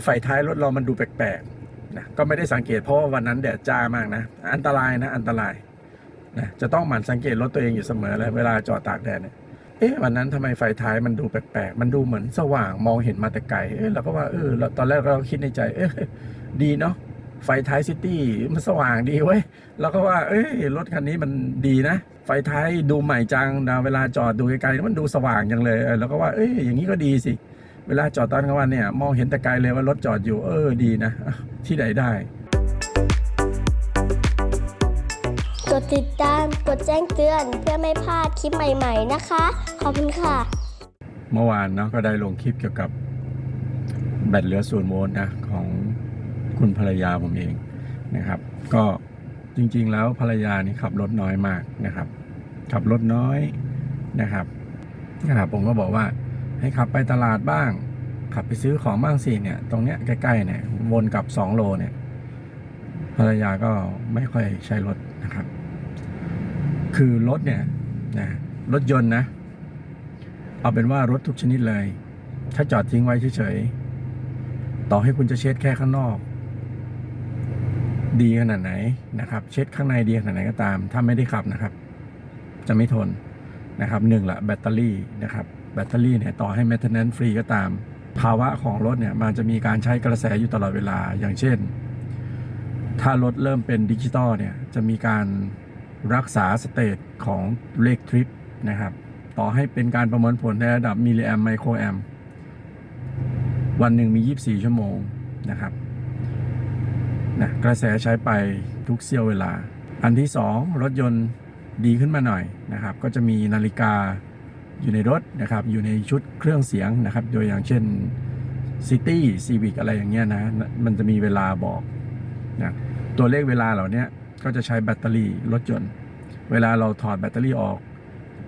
ไฟท้ายรถเรามันดูแปลกๆนะก็ไม่ได้สังเกตเพราะว่าวันนั้นแดดจ้ามากนะอันตรายนะอันตรายนะจะต้องหมั่นสังเกตรถตัวเองอยู่เสมอเลยเวลาจอดตากแดดเนี่ยวันนั้นทำไมไฟท้ายมันดูแปลกๆมันดูเหมือนสว่างมองเห็นมาแต่ไกลเราก็ว่าตอนแรกเราคิดในใจดีเนาะไฟท้ายซิตี้มันสว่างดีเว้ยเราก็ว่ารถคันนี้มันดีนะไฟท้ายดูใหม่จังนะเวลาจอดดูไกลๆมันดูสว่างจังเลยเราก็ว่าอย่างนี้ก็ดีสิเวลาจอดตอนกลางวันเนี่ยมองเห็นแต่ไกลเลยว่ารถจอดอยู่ดีนะที่ใดได้กดติดตามกดแจ้งเตือนเพื่อไม่พลาดคลิปใหม่ๆนะคะขอบคุณค่ะเมื่อวานเนาะก็ได้ลงคลิปเกี่ยวกับแบตเหลือ0 โวลต์นะของคุณภรรยาผมเองนะครับก็จริงๆแล้วภรรยานี่ขับรถน้อยมากนะครับขับรถน้อยนะครับผมก็บอกว่าให้ขับไปตลาดบ้างขับไปซื้อของบ้างสิเนี่ยตรงเนี้ยใกล้ๆเนี่ยวนกลับ2 โลเนี่ยภรรยาก็ไม่ค่อยใช้รถนะครับคือรถเนี่ยนะรถยนต์นะเอาเป็นว่ารถทุกชนิดเลยถ้าจอดทิ้งไว้เฉยๆต่อให้คุณจะเช็ดแค่ข้างนอกดีขนาดไหนนะครับเช็ดข้างในดีขนาดไหนก็ตามถ้าไม่ได้ขับนะครับจะไม่ทนนะครับหนึ่งละแบตเตอรี่นะครับแบตเตอรี่เนี่ยต่อให้ maintenance free ก็ตามภาวะของรถเนี่ยมันจะมีการใช้กระแสอยู่ตลอดเวลาอย่างเช่นถ้ารถเริ่มเป็นดิจิตอลเนี่ยจะมีการรักษาสเตตของเลขทริปนะครับต่อให้เป็นการประมวลผลในระดับมิลลิแอมไมโครแอมวันหนึ่งมี24 ชั่วโมงนะครับนะกระแสใช้ไปทุกเสี้ยวเวลาอันที่2รถยนต์ดีขึ้นมาหน่อยนะครับก็จะมีนาฬิกาอยู่ในรถนะครับอยู่ในชุดเครื่องเสียงนะครับโดยอย่างเช่น City Civic อะไรอย่างเงี้ยนะมันจะมีเวลาบอกนะตัวเลขเวลาเหล่านี้ก็จะใช้แบตเตอรี่รถยนต์เวลาเราถอดแบตเตอรี่ออก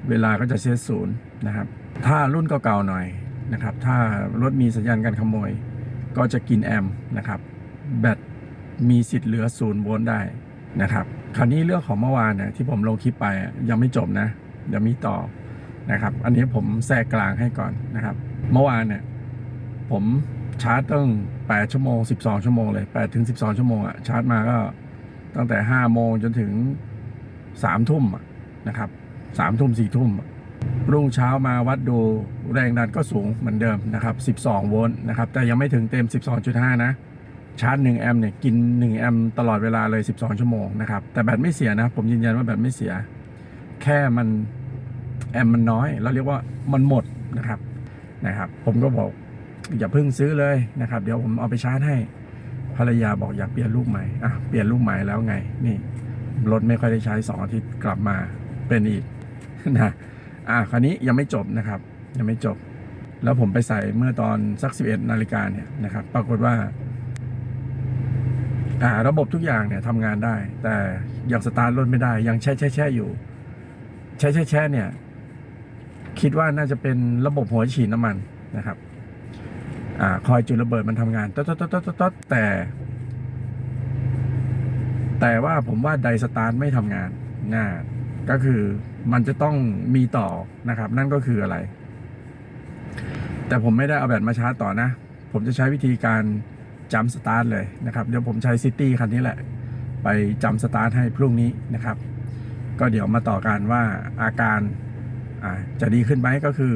เวลาก็จะเซตศูนย์นะครับถ้ารุ่นเก่าๆหน่อยนะครับถ้ารถมีสัญญาณการขโมยก็จะกินแอมป์นะครับแบตมีสิทธิ์เหลือ0 โวลต์ได้นะครับคราวนี้เรื่องของเมื่อวานเนี่ยที่ผมลงคลิปไปยังไม่จบนะเดี๋ยวมีต่อนะครับอันนี้ผมแทรกกลางให้ก่อนนะครับเมื่อวานเนี่ยผมชาร์จตั้ง8 ชั่วโมง12 ชั่วโมงเลย8 ถึง 12 ชั่วโมงอะชาร์จมาก็ตั้งแต่5 โมงจนถึง3 ทุ่มนะครับ3 ทุ่ม4 ทุ่มรุ่งเช้ามาวัดดูแรงดันก็สูงเหมือนเดิมนะครับ12 โวลต์นะครับแต่ยังไม่ถึงเต็ม 12.5 นะชาร์จ1 แอมป์เนี่ยกิน1 แอมป์ตลอดเวลาเลย12 ชั่วโมงนะครับแต่แบตไม่เสียนะผมยืนยันว่าแบตไม่เสียแค่มันแอมป์มันน้อยเราเรียกว่ามันหมดนะครับผมก็บอกอย่าเพิ่งซื้อเลยนะครับเดี๋ยวผมเอาไปชาร์จให้ภรรยาบอกอยากเปลี่ยนลูกใหม่เปลี่ยนลูกใหม่แล้วไงนี่รถไม่ค่อยได้ใช้2 อาทิตย์กลับมาเป็นอีกนะคราวนี้ยังไม่จบนะครับยังไม่จบแล้วผมไปใส่เมื่อตอนสัก11 นาฬิกาเนี่ยนะครับปรากฏว่าระบบทุกอย่างเนี่ยทำงานได้แต่ยังสตาร์ทรถไม่ได้ยังแช่อยู่แช่เนี่ยคิดว่าน่าจะเป็นระบบหัวฉีดน้ำมันนะครับคอยจุดระเบิดมันทำงานต๊ดแต่ว่าผมว่าไดสตาร์ทไม่ทำงานก็คือมันจะต้องมีต่อนะครับนั่นก็คืออะไรแต่ผมไม่ได้เอาแบตมาชาร์จต่อนะผมจะใช้วิธีการจัมป์สตาร์ทเลยนะครับเดี๋ยวผมใช้ซิตี้คันนี้แหละไปจัมป์สตาร์ทให้พรุ่งนี้นะครับก็เดี๋ยวมาต่อกันว่าอาการจะดีขึ้นไหมก็คือ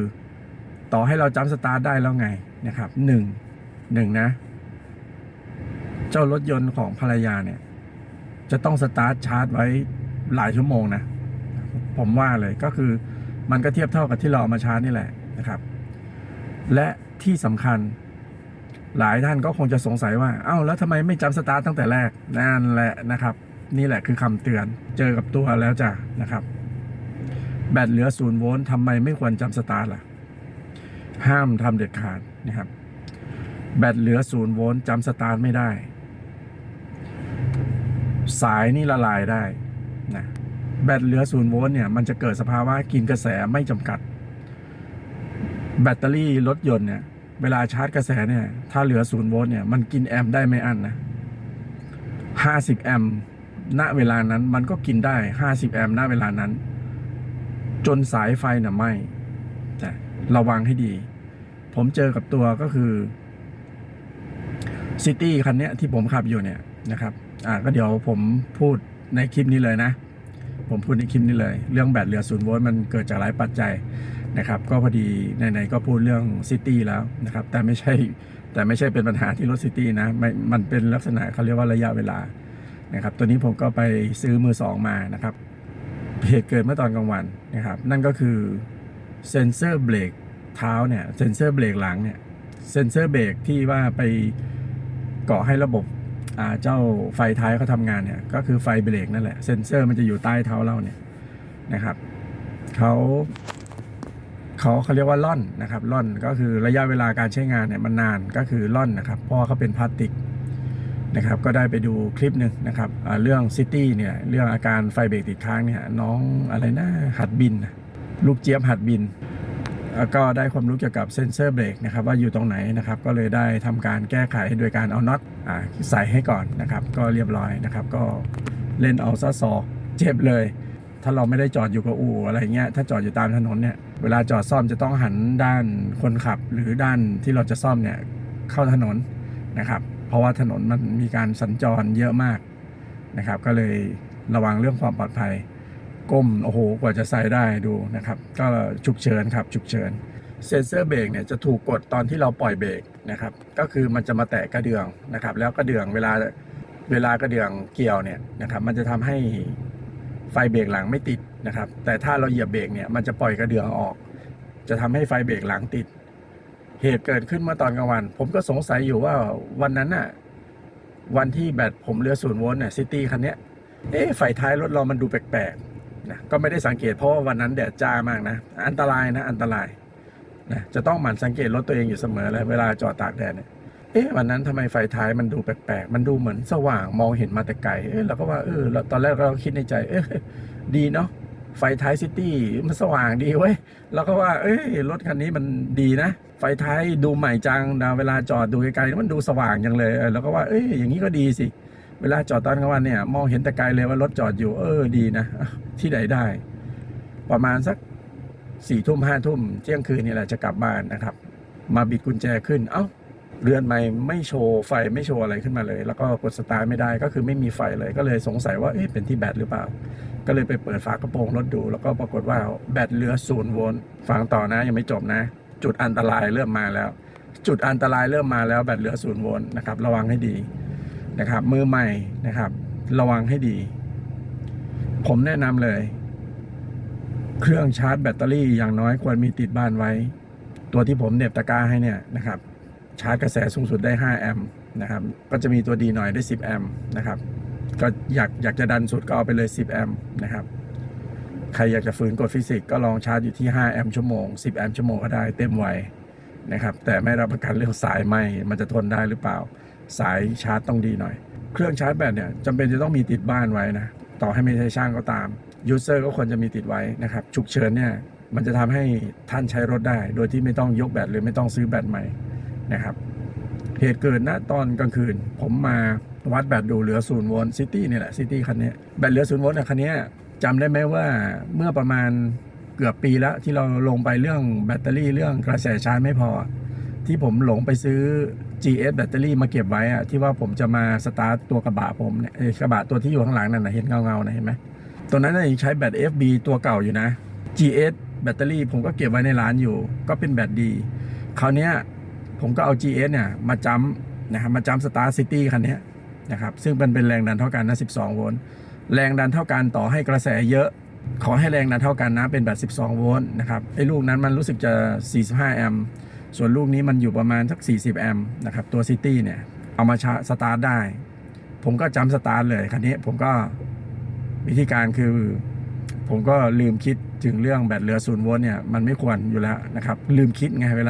ต่อให้เราจัมป์สตาร์ทได้แล้วไงนะครับหนึ่งนะเจ้ารถยนต์ของภรรยาเนี่ยจะต้องสตาร์ทชาร์จไว้หลายชั่วโมงนะผมว่าเลยก็คือมันก็เทียบเท่ากับที่เราเอามาชาร์จนี่แหละนะครับและที่สำคัญหลายท่านก็คงจะสงสัยว่าแล้วทำไมไม่จัมป์สตาร์ทตั้งแต่แรกนั่นแหละนะครับนี่แหละคือคำเตือนเจอกับตัวแล้วจ้ะนะครับแบตเหลือ0 โวลต์ทำไมไม่ควรจัมป์สตาร์ทล่ะห้ามทำเด็ดขาดนะครับแบตเหลือ0 โวลต์จัมป์สตาร์ทไม่ได้สายนี่ละลายได้นะแบตเหลือ0 โวลต์เนี่ยมันจะเกิดสภาวะกินกระแสไม่จำกัดแบตเตอรี่รถยนต์เนี่ยเวลาชาร์จกระแสเนี่ยถ้าเหลือ0 โวลต์เนี่ยมันกินแอมป์ได้ไม่อั้นนะ50 แอมป์ณเวลานั้นมันก็กินได้50 แอมป์ณเวลานั้นจนสายไฟน่ะไหม้ระวังให้ดีผมเจอกับตัวก็คือ ซิตี้คันเนี้ยที่ผมขับอยู่เนี่ยนะครับก็เดี๋ยวผมพูดในคลิปนี้เลยนะผมพูดในคลิปนี้เลยเรื่องแบตเหลือ0 โวลต์มันเกิดจากหลายปัจจัยนะครับก็พอดีไหนๆก็พูดเรื่องซิตี้แล้วนะครับแต่ไม่ใช่เป็นปัญหาที่รถซิตี้นะมันเป็นลักษณะเขาเรียกว่าระยะเวลานะครับตัวนี้ผมก็ไปซื้อมือสองมานะครับเหตุเกิดเมื่อตอนกลางวันนะครับนั่นก็คือเซ็นเซอร์เบรกเท้าเนี่ยเซ็นเซอร์เบรกหลังเนี่ยเซ็นเซอร์เบรกที่ว่าไปเกาะให้ระบบเจ้าไฟท้ายเขาทำงานเนี่ยก็คือไฟเบรกนั่นแหละเซ็นเซอร์มันจะอยู่ใต้เท้าเราเนี่ยนะครับเขาเรียกว่าล่อนนะครับล่อนก็คือระยะเวลาการใช้งานเนี่ยมันนานก็คือล่อนนะครับเพราะเขาเป็นพลาสติกนะครับก็ได้ไปดูคลิปหนึ่งนะครับเรื่องซิตี้เนี่ยเรื่องอาการไฟเบรกติดค้างเนี่ยน้องอะไรนะหัดบินลูกเจี๊ยบหัดบินก็ได้ความรู้เกี่ยวกับเซ็นเซอร์เบรกนะครับว่าอยู่ตรงไหนนะครับก็เลยได้ทำการแก้ไขโดยการเอาน็อตใส่ให้ก่อนนะครับก็เรียบร้อยนะครับก็เล่นเอาซะศอกเจ็บเลยถ้าเราไม่ได้จอดอยู่กับอู่อะไรเงี้ยถ้าจอดอยู่ตามถนนเนี่ยเวลาจอดซ่อมจะต้องหันด้านคนขับหรือด้านที่เราจะซ่อมเนี่ยเข้าถนนนะครับเพราะว่าถนนมันมีการสัญจรเยอะมากนะครับก็เลยระวังเรื่องความปลอดภัยก้มโอ้โหกว่าจะใส่ได้ดูนะครับก็ฉุกเฉินครับฉุกเฉินเซ็นเซอร์เบรกเนี่ยจะถูกกดตอนที่เราปล่อยเบรกนะครับก็คือมันจะมาแตะกระเดื่องนะครับแล้วกระเดื่องเวลากระเดื่องเกี่ยวเนี่ยนะครับมันจะทำให้ไฟเบรกหลังไม่ติดนะครับแต่ถ้าเราเหยียบเบรกเนี่ยมันจะปล่อยกระเดื่องออกจะทำให้ไฟเบรกหลังติดเหตุเกิดขึ้นเมื่อตอนกลางวันผมก็สงสัยอยู่ว่าวันนั้นน่ะวันที่แบตผมเหลือ0 โวลต์เนี่ยซิตี้คันเนี้ยไฟท้ายรถเรามันดูแปลกๆนะก็ไม่ได้สังเกตเพราะว่าวันนั้นแดดจ้ามากนะอันตรายนะอันตรายนะจะต้องหมั่นสังเกตรถตัวเองอยู่เสมอเลยเวลาจอดตากแดดเนี่ยวันนั้นทำไมไฟท้ายมันดูแปลกๆมันดูเหมือนสว่างมองเห็นมาแต่ไกลเราก็ว่าแล้วตอนแรกเราคิดในใจดีเนาะไฟท้ายซิตี้มันสว่างดีเว้ยเราก็ว่ารถคันนี้มันดีนะไฟท้ายดูใหม่จังนะเวลาจอดดูไกลๆมันดูสว่างจังเลยเราก็ว่าอย่างนี้ก็ดีสิเวลาจอดตอนกลางวันเนี่ยมองเห็นแต่ไกลเลยว่ารถจอดอยู่ดีนะที่ไหนได้ประมาณสัก4 ทุ่ม 5 ทุ่มเที่ยงคืนนี่แหละจะกลับบ้านนะครับมาบิดกุญแจขึ้นเรือนไม่โชว์ไฟไม่โชว์อะไรขึ้นมาเลยแล้วก็กดสตาร์ทไม่ได้ก็คือไม่มีไฟเลยก็เลยสงสัยว่าเป็นที่แบตหรือเปล่าก็เลยไปเปิดฝากระโปรงรถดูแล้วก็ปรากฏว่าแบตเหลือ0 โวลต์ฟังต่อนะยังไม่จบนะจุดอันตรายเริ่มมาแล้วจุดอันตรายเริ่มมาแล้วแบตเหลือ0 โวลต์นะครับระวังให้ดีนะครับมือใหม่นะครับระวังให้ดีผมแนะนำเลยเครื่องชาร์จแบตเตอรี่อย่างน้อยควรมีติดบ้านไว้ตัวที่ผมเหน็บตะกร้าให้เนี่ยนะครับชาร์จกระแสสูงสุดได้5 แอมป์นะครับก็จะมีตัวดีหน่อยได้10 แอมป์นะครับก็อยากจะดันสุดก็เอาไปเลย10 แอมป์นะครับใครอยากจะฝืนกฎฟิสิกส์ก็ลองชาร์จอยู่ที่5 แอมป์ชั่วโมง10 แอมป์ชั่วโมงก็ได้เต็มไวนะครับแต่ไม่รับประกันเรื่องสายไหมมันจะทนได้หรือเปล่าสายชาร์จต้องดีหน่อยเครื่องชาร์จแบตเนี่ยจำเป็นจะต้องมีติดบ้านไว้นะต่อให้ไม่ใช่ช่างก็ตามยูเซอร์ก็ควรจะมีติดไว้นะครับฉุกเฉินเนี่ยมันจะทำให้ท่านใช้รถได้โดยที่ไม่ต้องยกแบตหรือไม่ต้องซื้อแบตใหม่นะครับเหตุเกิดณตอนกลางคืนผมมาวัดแบตดูเหลือ0 โวลต์ซิตี้นี่แหละซิตี้คันนี้แบตเหลือ0 โวลต์คันนี้จำได้ไหมว่าเมื่อประมาณเกือบปีแล้วที่เราลงไปเรื่องแบตเตอรี่เรื่องกระแสชาร์จไม่พอที่ผมหลงไปซื้อ GS แบตเตอรี่มาเก็บไว้ที่ว่าผมจะมาสตาร์ตตัวกระบะผมเนี่ยกระบะตัวที่อยู่ข้างหลังนั่นนะเห็นเงาๆนะเห็นไหมตัวนั้นยังใช้แบต FB ตัวเก่าอยู่นะ GS แบตเตอรี่ผมก็เก็บไว้ในร้านอยู่ก็เป็นแบตดีคราวนี้ผมก็เอา GS เนี่ยมาจัมนะครับมาจัมสตาร์ซิตี้คันนี้นะครับซึ่งเป็นแรงดันเท่ากันนะ12 โวลต์แรงดันเท่ากันต่อให้กระแสเยอะขอให้แรงดันเท่ากันนะเป็นแบต12 โวลต์นะครับไอ้ลูกนั้นมันรู้สึกจะ45 แอมป์ส่วนลูกนี้มันอยู่ประมาณสัก40 แอมป์นะครับตัวซิตี้เนี่ยเอามาสตาร์ทได้ผมก็จัมสตาร์ทเลยคันนี้ผมก็วิธีการคือผมก็ลืมคิดถึงเรื่องแบตเหลือ0 โวลต์เนี่ยมันไม่ควรอยู่แล้วนะครับลืมคิดไงเว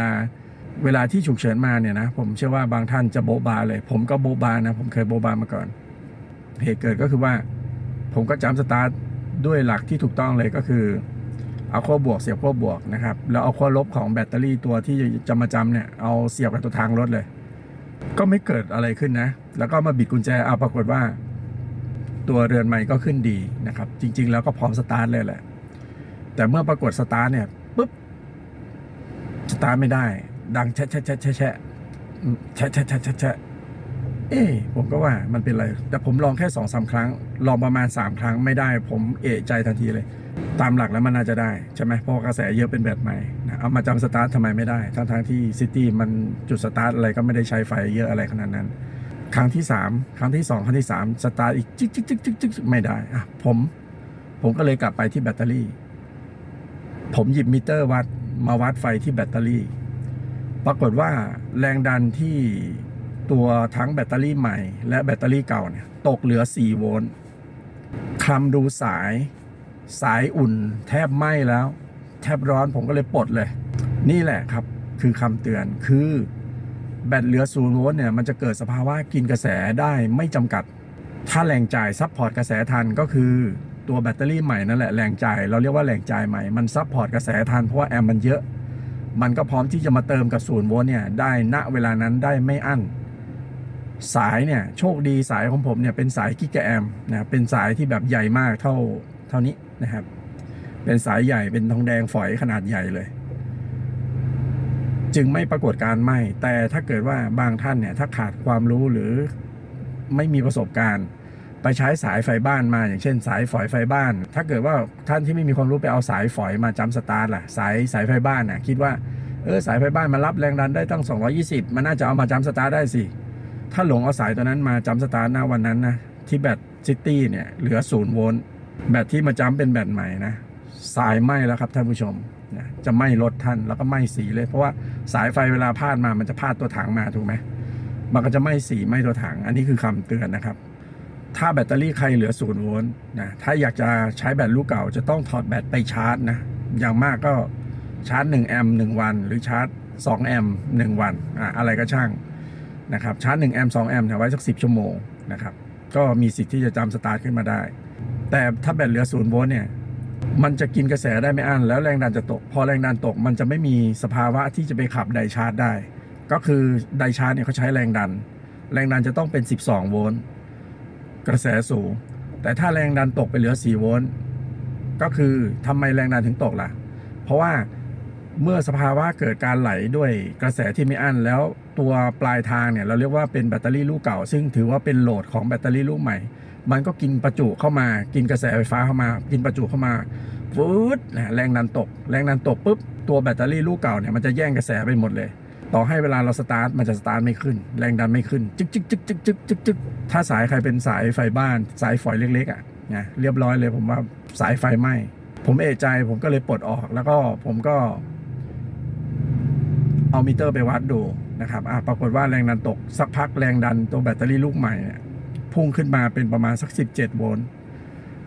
ลาที่ฉุกเฉินมาเนี่ยนะผมเชื่อว่าบางท่านจะโบ๊ะบาเลยผมก็โบ๊ะบานะผมเคยโบ๊ะบามาก่อนเหตุเกิดก็คือว่าผมก็จัมสตาร์ทด้วยหลักที่ถูกต้องเลยก็คือเอาขั้วบวกเสียบขั้วบวกนะครับแล้วเอาขั้วลบของแบตเตอรี่ตัวที่จะมาจัมเนี่ยเอาเสียบกับตัวทางรถเลยก็ไม่เกิดอะไรขึ้นนะแล้วก็มาบิดกุญแจปรากฏว่าตัวเรือนใหม่ก็ขึ้นดีนะครับจริงๆแล้วก็พร้อมสตาร์ทเลยแหละแต่เมื่อปรากฏสตาร์ทเนี่ยปุ๊บสตาร์ทไม่ได้ดังแชะแชะแชะแชะแชะแชะแชะแชะ ผมก็ว่ามันเป็นอะไรแต่ผมลองแค่2-3 ครั้งลองประมาณ3 ครั้งไม่ได้ผมเอะใจทันทีเลยตามหลักแล้วมันน่าจะได้ใช่ไหมเพราะกระแสเยอะเป็นแบตใหม่นะเอามาจำสตาร์ททำไมไม่ได้ทั้งที่ซิตี้มันจุดสตาร์ทอะไรก็ไม่ได้ใช้ไฟเยอะอะไรขนาดนั้นครั้งที่3ครั้งที่2ครั้งที่3สตาร์ทอีกจิ๊กไม่ได้ผมก็เลยกลับไปที่แบตเตอรี่ผมหยิบมิเตอร์มาวัดไฟที่แบตเตอรี่ปรากฏว่าแรงดันที่ตัวทั้งแบตเตอรี่ใหม่และแบตเตอรี่เก่าเนี่ยตกเหลือ4 โวลต์คลำดูสายอุ่นแทบไหม้แล้วแทบร้อนผมก็เลยปลดเลยนี่แหละครับคือคำเตือนคือแบตเหลือ0 โวลต์เนี่ยมันจะเกิดสภาวะกินกระแสได้ไม่จำกัดถ้าแรงจ่ายซัพพอร์ตกระแสทันก็คือตัวแบตเตอรี่ใหม่นั่นแหละแรงจ่ายเราเรียกว่าแรงจ่ายใหม่มันซัพพอร์ตกระแสทันเพราะว่าแอมป์มันเยอะมันก็พร้อมที่จะมาเติมกับ0 โวลต์เนี่ยได้ณเวลานั้นได้ไม่อั้นสายเนี่ยโชคดีสายของผมเนี่ยเป็นสายกิกะแอมป์นะเป็นสายที่แบบใหญ่มากเท่านี้นะครับเป็นสายใหญ่เป็นทองแดงฝอยขนาดใหญ่เลยจึงไม่ปรากฏการไหม้แต่ถ้าเกิดว่าบางท่านเนี่ยถ้าขาดความรู้หรือไม่มีประสบการณ์ไปใช้สายไฟบ้านมาอย่างเช่นสายฝอยไฟบ้านถ้าเกิดว่าท่านที่ไม่มีความรู้ไปเอาสายฝอยมาจัมป์สตาร์ทล่ะสายไฟบ้านน่ะคิดว่าสายไฟบ้านมารับแรงดันได้ตั้ง220มันน่าจะเอามาจัมป์สตาร์ทได้สิถ้าหลงเอาสายตัวนั้นมาจัมป์สตาร์ทนะวันนั้นนะที่แบตซิตี้เนี่ยเหลือ0 โวลต์แบตที่มาจัมป์เป็นแบตใหม่นะสายไหม้แล้วครับท่านผู้ชมนะจะไหม้รถท่านแล้วก็ไหม้สีเลยเพราะว่าสายไฟเวลาพาดมามันจะพาดตัวถังมาถูกไหมมันก็จะไหม้สีไหม้ตัวถังอันนี้คือคำเตือนนะครับถ้าแบตเตอรี่ใครเหลือ0 โวลต์นะถ้าอยากจะใช้แบตลูกเก่าจะต้องถอดแบตไปชาร์จนะอย่างมากก็ชาร์จ1 แอมป์1 วันหรือชาร์จ2 แอมป์1 วันอะไรก็ช่างนะครับชาร์จ1 แอมป์2 แอมป์ไว้สัก10 ชั่วโมงนะครับก็มีสิทธิ์ที่จะจัมป์สตาร์ทขึ้นมาได้แต่ถ้าแบตเหลือ0 โวลต์เนี่ยมันจะกินกระแสได้ไม่อั้นแล้วแรงดันจะตกพอแรงดันตกมันจะไม่มีสภาวะที่จะไปขับไดชาร์จได้ก็คือไดชาร์จเนี่ยเขาใช้แรงดันจะต้องเป็น12 โวลต์กระแสสูงแต่ถ้าแรงดันตกไปเหลือ4 โวลต์ก็คือทำไมแรงดันถึงตกล่ะเพราะว่าเมื่อสภาวะเกิดการไหลด้วยกระแสที่ไม่อั้นแล้วตัวปลายทางเนี่ยเราเรียกว่าเป็นแบตเตอรี่ลูกเก่าซึ่งถือว่าเป็นโหลดของแบตเตอรี่ลูกใหม่มันก็กินประจุเข้ามากินกระแสไฟฟ้าเข้ามากินประจุเข้ามาฟืดแรงดันตกปุ๊บตัวแบตเตอรี่ลูกเก่าเนี่ยมันจะแย่งกระแสไปหมดเลยต่อให้เวลาเราสตาร์ทมันจะสตาร์ทไม่ขึ้นแรงดันไม่ขึ้นจึ๊กถ้าสายใครเป็นสายไฟบ้านสายฝอยเล็กๆนะเรียบร้อยเลยผมว่าสายไฟไหม้ผมเอะใจผมก็เลยปลดออกแล้วก็ผมก็เอามิเตอร์ไปวัดดูนะครับปรากฏว่าแรงดันตกสักพักแรงดันตัวแบตเตอรี่ลูกใหม่เนี่ยพุ่งขึ้นมาเป็นประมาณสัก17 โวลต์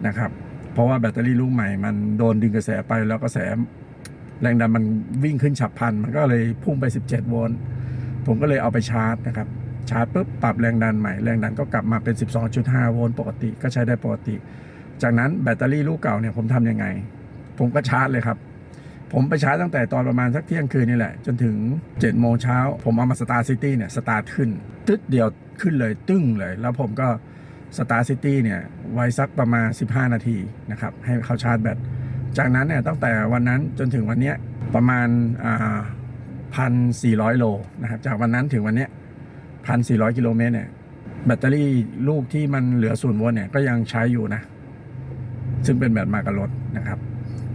นะครับเพราะว่าแบตเตอรี่ลูกใหม่มันโดนดึงกระแสไปแล้วกระแสแรงดันมันวิ่งขึ้นฉับพลันมันก็เลยพุ่งไป17 โวลต์ผมก็เลยเอาไปชาร์จนะครับชาร์จปุ๊บปรับแรงดันใหม่แรงดันก็กลับมาเป็น 12.5 โวลต์ปกติก็ใช้ได้ปกติจากนั้นแบตเตอรี่ลูกเก่าเนี่ยผมทำยังไงผมก็ชาร์จเลยครับผมไปชาร์จตั้งแต่ตอนประมาณสักเที่ยงคืนนี่แหละจนถึง7 โมงเช้าผมเอามาสตาร์ซิตี้เนี่ยสตาร์ทขึ้นตึ๊ดเดียวขึ้นเลยตึ้งเลยแล้วผมก็สตาร์ซิตี้เนี่ยไว้สักประมาณ15 นาทีนะครับให้เขาชาร์จแบตจากนั้นเนี่ยตั้งแต่วันนั้นจนถึงวันนี้ประมาณ1,400 โลนะครับจากวันนั้นถึงวันนี้ 1,400 กิโลเมตรเนี่ยแบตเตอรี่ลูกที่มันเหลือ0 โวลต์เนี่ยก็ยังใช้อยู่นะซึ่งเป็นแบตมากับรถนะครับ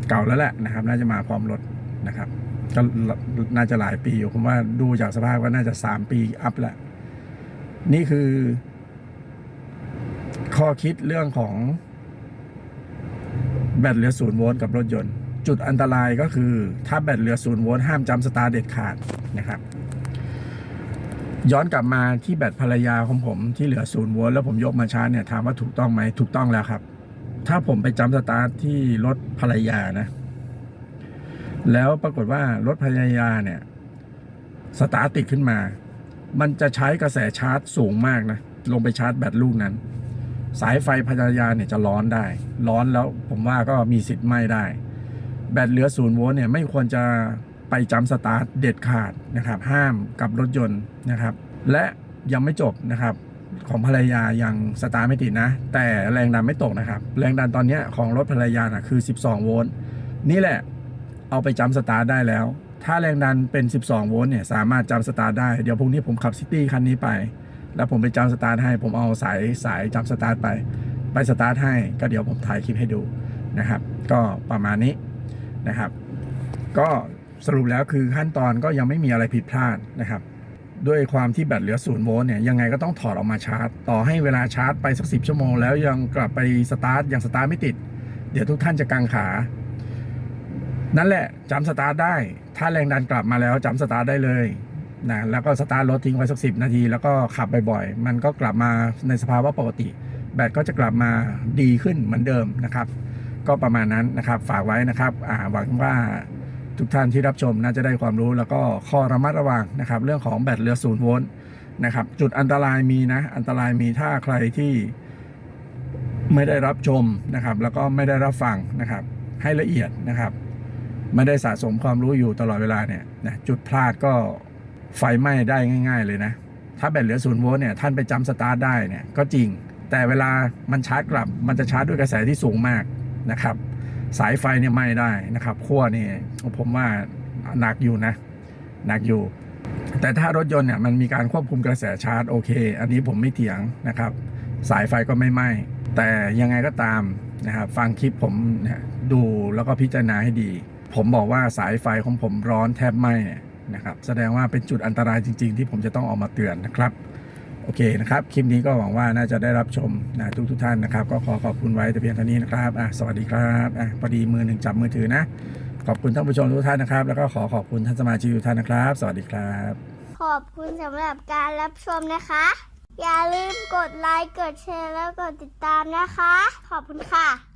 เก่าแล้วแหละนะครับน่าจะมาพร้อมรถนะครับก็น่าจะหลายปีอยู่ผมว่าดูจากสภาพก็น่าจะ3 ปีอัพแล้วนี่คือข้อคิดเรื่องของแบตเหลือ0 โวลต์กับรถยนต์จุดอันตรายก็คือถ้าแบตเหลือ0 โวลต์ห้ามจัมป์สตาร์ทเด็ดขาดนะครับย้อนกลับมาที่แบตภรรยาของผมที่เหลือ0 โวลต์แล้วผมยกมาชาร์จเนี่ยถามว่าถูกต้องไหมถูกต้องแล้วครับถ้าผมไปจัมป์สตาร์ทที่รถภรรยานะแล้วปรากฏว่ารถภรรยาเนี่ยสตาร์ทติดขึ้นมามันจะใช้กระแสชาร์จสูงมากนะลงไปชาร์จแบตลูกนั้นสายไฟภรรยาเนี่ยจะร้อนได้ร้อนแล้วผมว่าก็มีสิทธิ์ไหม้ได้แบตเหลือ0 โวลต์เนี่ยไม่ควรจะไปจัมป์สตาร์ทเด็ดขาดนะครับห้ามกับรถยนต์นะครับและยังไม่จบนะครับของภรรยายังสตาร์ทไม่ติดนะแต่แรงดันไม่ตกนะครับแรงดันตอนนี้ของรถภรรยานะคือ12 โวลต์นี่แหละเอาไปจัมป์สตาร์ทได้แล้วถ้าแรงดันเป็น12 โวลต์เนี่ยสามารถจัมป์สตาร์ทได้เดี๋ยวพรุ่งนี้ผมขับซิตี้คันนี้ไป แล้วผมไปจำสตาร์ทให้ผมเอาสายจำสตาร์ทไปสตาร์ทให้ก็เดี๋ยวผมถ่ายคลิปให้ดูนะครับ ก็ประมาณนี้นะครับ ก็สรุปแล้วคือขั้นตอนก็ยังไม่มีอะไรผิดพลาดนะครับ ด้วยความที่แบตเหลือ0 โวลต์เนี่ยยังไงก็ต้องถอดออกมาชาร์จ ต่อให้เวลาชาร์จไปสัก10 ชั่วโมงแล้วยังกลับไปสตาร์ทยังสตาร์ทไม่ติดเดี๋ยวทุกท่านจะกังขา นั่นแหละจำสตาร์ทได้ถ้าแรงดันกลับมาแล้วจำสตาร์ทได้เลยนะแล้วก็สตาร์ทรถทิ้งไว้สัก10 นาทีแล้วก็ขับบ่อยๆมันก็กลับมาในสภาวะปกติแบตก็จะกลับมาดีขึ้นเหมือนเดิมนะครับ ก็ประมาณนั้นนะครับฝากไว้นะครับหวังว่าทุกท่านที่รับชมน่าจะได้ความรู้แล้วก็ข้อระมัดระวังนะครับเรื่องของแบตเหลือ0 โวลต์นะครับจุดอันตรายมีนะอันตรายมีถ้าใครที่ไม่ได้รับชมนะครับแล้วก็ไม่ได้รับฟังนะครับให้ละเอียดนะครับไม่ได้สะสมความรู้อยู่ตลอดเวลาเนี่ยนะจุดพลาดก็ไฟไหม้ได้ง่ายๆเลยนะถ้าแบตเหลือ0 โวลต์เนี่ยท่านไปจำสตาร์ทได้เนี่ยก็จริงแต่เวลามันชาร์จกลับมันจะชาร์จด้วยกระแสที่สูงมากนะครับสายไฟเนี่ยไหม้ได้นะครับขั้วนี่ผมว่าหนักอยู่นะหนักอยู่แต่ถ้ารถยนต์เนี่ยมันมีการควบคุมกระแสชาร์จโอเคอันนี้ผมไม่เถียงนะครับสายไฟก็ไม่ไหม้แต่ยังไงก็ตามนะครับฟังคลิปผมดูแล้วก็พิจารณาให้ดีผมบอกว่าสายไฟของผมร้อนแทบไหม้นะครับแสดงว่าเป็นจุดอันตรายจริงๆที่ผมจะต้องออกมาเตือนนะครับโอเคนะครับคลิปนี้ก็หวังว่าน่าจะได้รับชมนะทุกท่านนะครับก็ขอขอบคุณไว้แต่เพียงเท่านี้นะครับสวัสดีครับพอดีมือหนึ่งจับมือถือนะขอบคุณท่านผู้ชมทุกท่านนะครับแล้วก็ขอขอบคุณท่านสมาชิกทุกท่านนะครับสวัสดีครับ ขอบคุณสำหรับการรับชมนะคะ อย่าลืมกดไลค์ กดแชร์ แล้วกดติดตามนะคะ ขอบคุณค่ะ